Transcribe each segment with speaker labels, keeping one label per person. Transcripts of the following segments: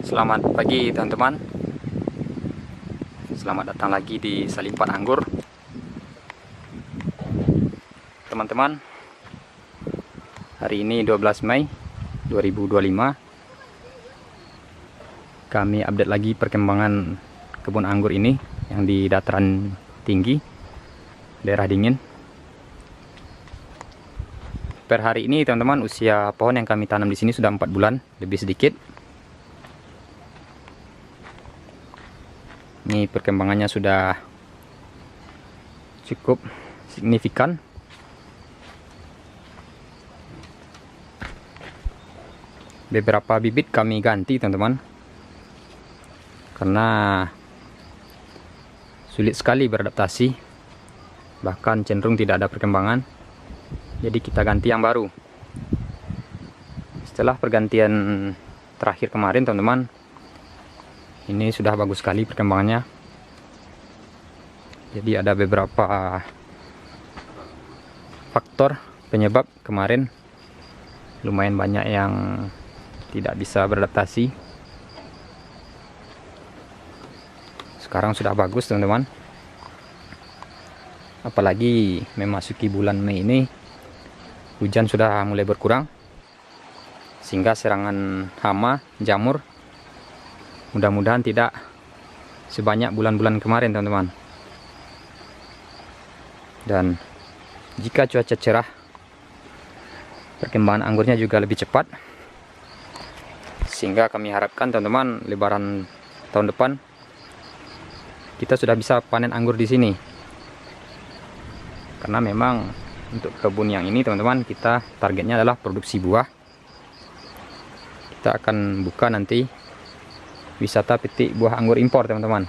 Speaker 1: Selamat pagi teman-teman. Selamat datang lagi di Salimpan Anggur. Teman-teman, hari ini 12 Mei 2025. Kami update lagi perkembangan kebun anggur ini yang di dataran tinggi, daerah dingin. Per hari ini teman-teman, usia pohon yang kami tanam di sini sudah 4 bulan, lebih sedikit. Ini perkembangannya sudah cukup signifikan. Beberapa bibit kami ganti teman-teman, karena sulit sekali beradaptasi, bahkan cenderung tidak ada perkembangan. Jadi kita ganti yang baru. Setelah pergantian terakhir kemarin teman-teman, ini sudah bagus sekali perkembangannya. Jadi ada beberapa faktor penyebab kemarin lumayan banyak yang tidak bisa beradaptasi. Sekarang sudah bagus teman-teman. Apalagi memasuki bulan Mei ini, hujan sudah mulai berkurang, sehingga serangan hama, jamur mudah-mudahan tidak sebanyak bulan-bulan kemarin teman-teman. Dan jika cuaca cerah, perkembangan anggurnya juga lebih cepat, sehingga kami harapkan teman-teman lebaran tahun depan kita sudah bisa panen anggur di sini. Karena memang untuk kebun yang ini teman-teman, kita targetnya adalah produksi buah. Kita akan buka nanti wisata petik buah anggur impor teman-teman.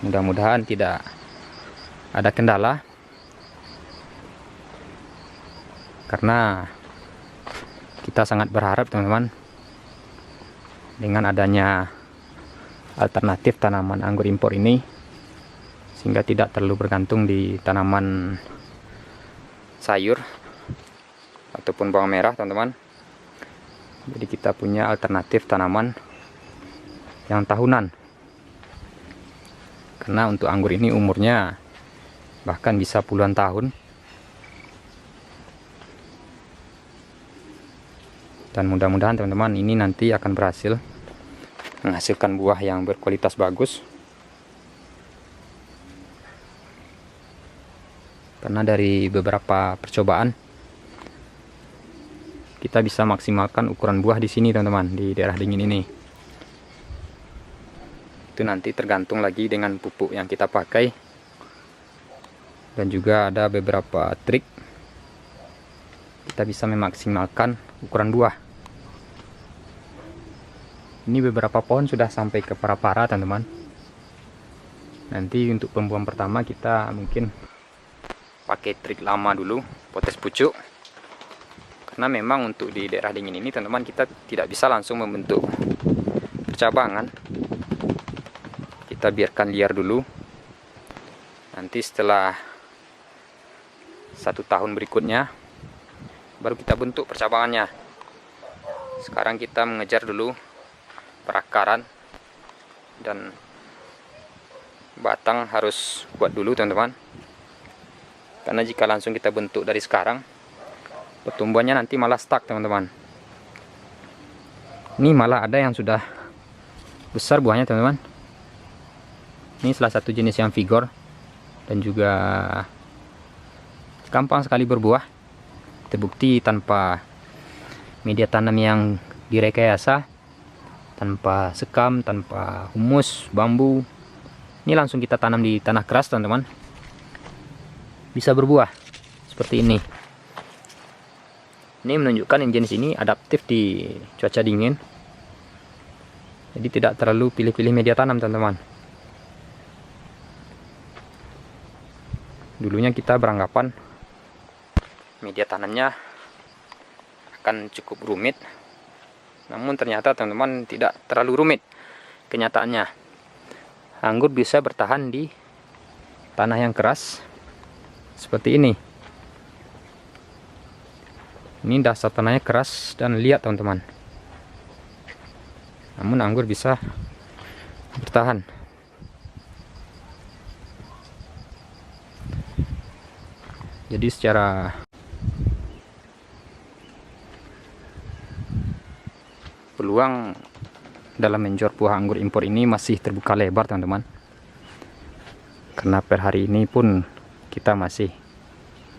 Speaker 1: Mudah-mudahan tidak ada kendala, karena kita sangat berharap teman-teman dengan adanya alternatif tanaman anggur impor ini, sehingga tidak terlalu bergantung di tanaman sayur ataupun bawang merah teman-teman. Jadi kita punya alternatif tanaman yang tahunan. Karena untuk anggur ini umurnya bahkan bisa puluhan tahun. Dan mudah-mudahan teman-teman ini nanti akan berhasil menghasilkan buah yang berkualitas bagus. Karena dari beberapa percobaan kita bisa maksimalkan ukuran buah di sini teman-teman, di daerah dingin ini. Itu nanti tergantung lagi dengan pupuk yang kita pakai, dan juga ada beberapa trik kita bisa memaksimalkan ukuran buah. Ini beberapa pohon sudah sampai ke para-para teman-teman. Nanti untuk pembuahan pertama kita mungkin pakai trik lama dulu, potes pucuk. Karena memang untuk di daerah dingin ini teman-teman, kita tidak bisa langsung membentuk percabangan. Kita biarkan liar dulu. Nanti setelah 1 tahun berikutnya baru kita bentuk percabangannya. Sekarang kita mengejar dulu perakaran, dan batang harus kuat dulu teman-teman. Karena jika langsung kita bentuk dari sekarang, pertumbuhannya nanti malah stuck teman-teman. Ini malah ada yang sudah besar buahnya teman-teman. Ini salah satu jenis yang vigor dan juga gampang sekali berbuah. Terbukti tanpa media tanam yang direkayasa, tanpa sekam, tanpa humus, bambu. Ini langsung kita tanam di tanah keras teman-teman, bisa berbuah seperti ini. Ini menunjukkan yang jenis ini adaptif di cuaca dingin. Jadi tidak terlalu pilih-pilih media tanam teman-teman. Dulunya kita beranggapan media tanamnya akan cukup rumit. Namun ternyata teman-teman tidak terlalu rumit kenyataannya. Anggur bisa bertahan di tanah yang keras seperti ini. Ini dasar tanahnya keras dan liat teman-teman. Namun anggur bisa bertahan. Jadi secara peluang dalam menjual buah anggur impor ini masih terbuka lebar teman-teman. Karena per hari ini pun kita masih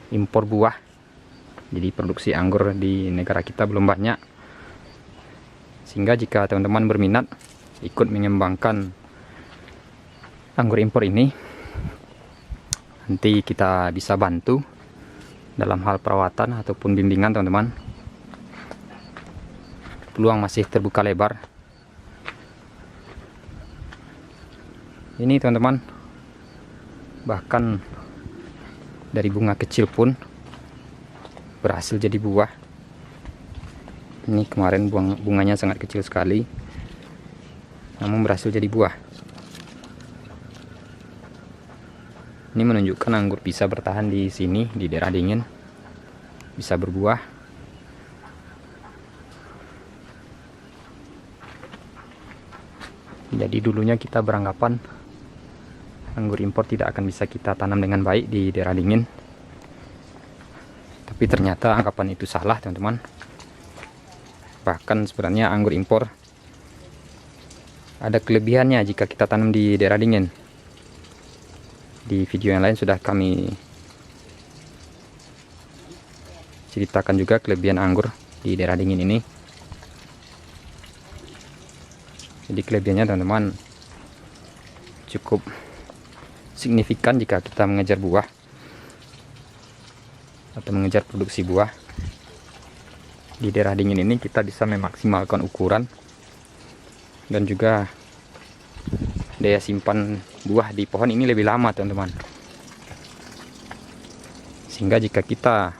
Speaker 1: impor buah. Jadi produksi anggur di negara kita belum banyak. Sehingga jika teman-teman berminat ikut mengembangkan anggur impor ini, nanti kita bisa bantu dalam hal perawatan ataupun bimbingan teman-teman. Peluang masih terbuka lebar. Ini teman-teman, bahkan dari bunga kecil pun berhasil jadi buah. Ini kemarin bunganya sangat kecil sekali, namun berhasil jadi buah. Ini menunjukkan anggur bisa bertahan di sini, di daerah dingin, bisa berbuah. Jadi dulunya kita beranggapan anggur impor tidak akan bisa kita tanam dengan baik di daerah dingin. Tapi ternyata anggapan itu salah teman-teman. Bahkan sebenarnya anggur impor ada kelebihannya jika kita tanam di daerah dingin. Di video yang lain sudah kami ceritakan juga kelebihan anggur di daerah dingin ini. Jadi kelebihannya teman-teman cukup signifikan jika kita mengejar buah atau mengejar produksi buah. Di daerah dingin ini kita bisa memaksimalkan ukuran dan juga daya simpan buah di pohon ini lebih lama teman-teman. Sehingga jika kita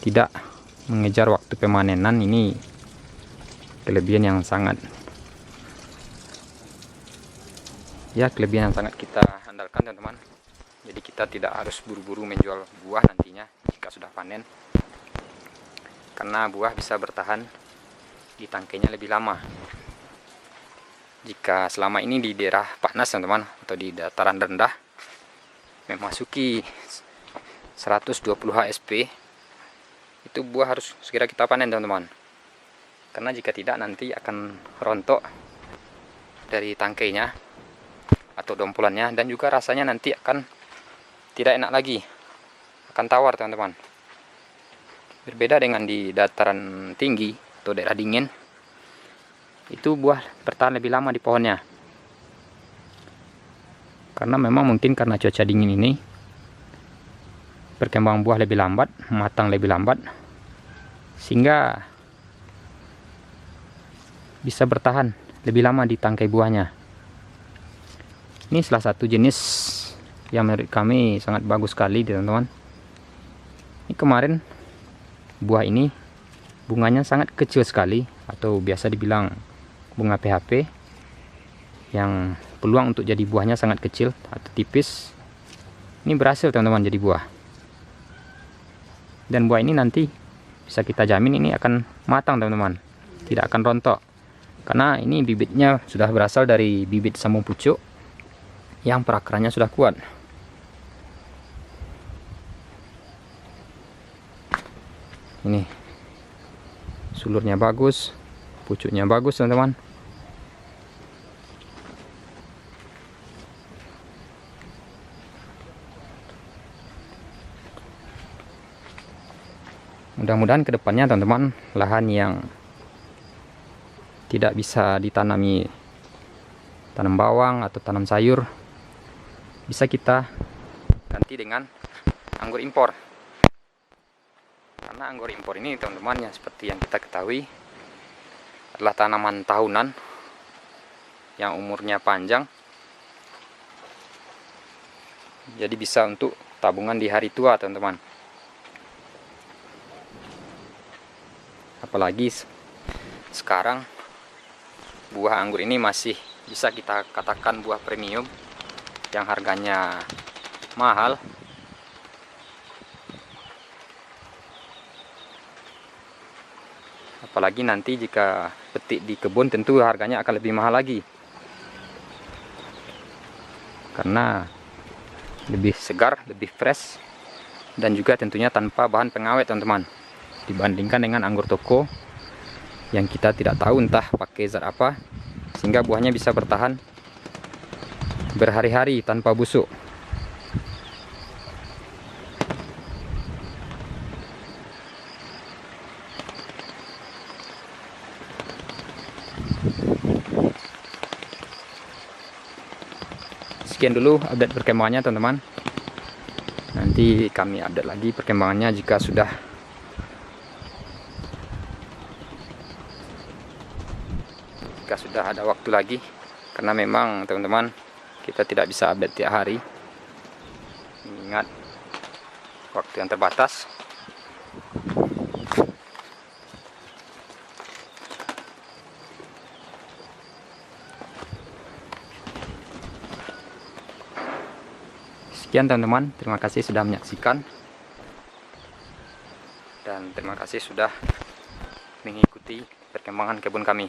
Speaker 1: tidak mengejar waktu pemanenan, ini kelebihan yang sangat kita andalkan teman-teman. Jadi kita tidak harus buru-buru menjual buah nantinya jika sudah panen, karena buah bisa bertahan di tangkainya lebih lama. Jika selama ini di daerah panas teman-teman, atau di dataran rendah memasuki 120 HSP, itu buah harus segera kita panen teman-teman. Karena jika tidak nanti akan rontok dari tangkainya atau dompolannya, dan juga rasanya nanti akan tidak enak lagi, akan tawar teman-teman. Berbeda dengan di dataran tinggi atau daerah dingin, itu buah bertahan lebih lama di pohonnya. Karena memang mungkin karena cuaca dingin ini, perkembangan buah lebih lambat, matang lebih lambat, sehingga bisa bertahan lebih lama di tangkai buahnya. Ini salah satu jenis yang menurut kami sangat bagus sekali teman-teman. Ini kemarin buah ini bunganya sangat kecil sekali, atau biasa dibilang bunga PHP, yang peluang untuk jadi buahnya sangat kecil atau tipis. Ini berhasil teman-teman jadi buah. Dan buah ini nanti bisa kita jamin ini akan matang teman-teman, tidak akan rontok. Karena ini bibitnya sudah berasal dari bibit sambung pucuk yang perakarannya sudah kuat. Ini sulurnya bagus, pucuknya bagus teman-teman. Mudah-mudahan kedepannya teman-teman, lahan yang tidak bisa ditanami tanam bawang atau tanam sayur bisa kita ganti dengan anggur impor. Karena anggur impor ini teman-teman, yang seperti yang kita ketahui adalah tanaman tahunan yang umurnya panjang. Jadi bisa untuk tabungan di hari tua teman-teman. Apalagi sekarang buah anggur ini masih bisa kita katakan buah premium yang harganya mahal. Apalagi nanti jika petik di kebun tentu harganya akan lebih mahal lagi, karena lebih segar, lebih fresh, dan juga tentunya tanpa bahan pengawet teman-teman, dibandingkan dengan anggur toko yang kita tidak tahu entah pakai zat apa, sehingga buahnya bisa bertahan berhari-hari tanpa busuk. Sekian dulu update perkembangannya teman-teman. Nanti kami update lagi perkembangannya jika sudah ada waktu lagi, karena memang teman-teman kita tidak bisa update tiap hari, mengingat waktu yang terbatas. Sekian teman-teman, terima kasih sudah menyaksikan, dan terima kasih sudah mengikuti perkembangan kebun kami.